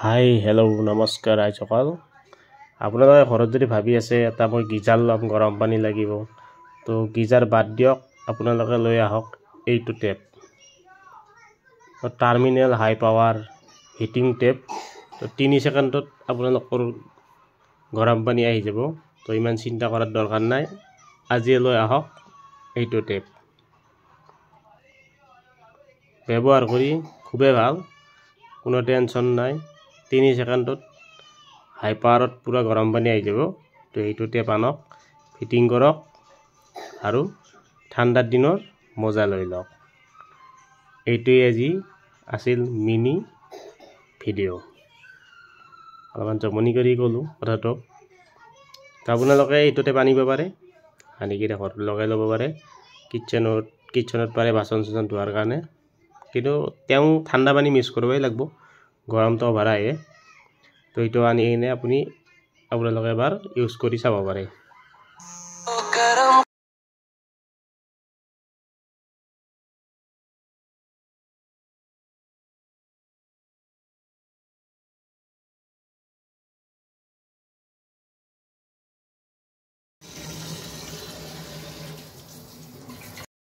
Hi hello' নমস্কাৰ আইসকল আপোনালোকে ঘৰত যদি ভাবি আছে এটা মই গিজাৰ ল'ম গৰম পানী লাগিব তো গিজাৰ বাদ দিয়ক আপোনালোকে লৈ আহক এইটো টেপ টাৰ্মিনেল হাই পাৱাৰ হিটিং টেপ তো 3 সেকেন্ডত আপোনালোকৰ গৰম পানী আহি যাব তো ইমান চিন্তা কৰাৰ দৰকাৰ নাই আজি লৈ আহক এইটো টেপ ব্যৱহাৰ কৰি খুবেই ভাল কোনো টেনচন নাই 3 সেকেন্ডত হাই পাৱাৰত পুৰা গৰম পানী আহি যাব তো এইটো টেপ আনক ফিটিং কৰক আৰু ঠাণ্ডাৰ দিনৰ মজা লৈ লওক এইটোই আজি আছিল মিনি ভিডিও অলপমান জমনি কৰি ক'লো কথাটো আপোনালোকে এইটো টেপ আনিব পাৰে আনি কিনে ঘৰত লগাই ল'ব পাৰে কিচেনত পাৰে বাচন চচন ধোৱাৰ কাৰণে কিন্তু তেওঁ ঠাণ্ডা পানী মিক্স কৰিবই লাগিব গৰমটো অভাৰ আহে তো এইটো আনি কিনে আপোনালোকে এবাৰ ইউজ কৰি চাব পাৰে।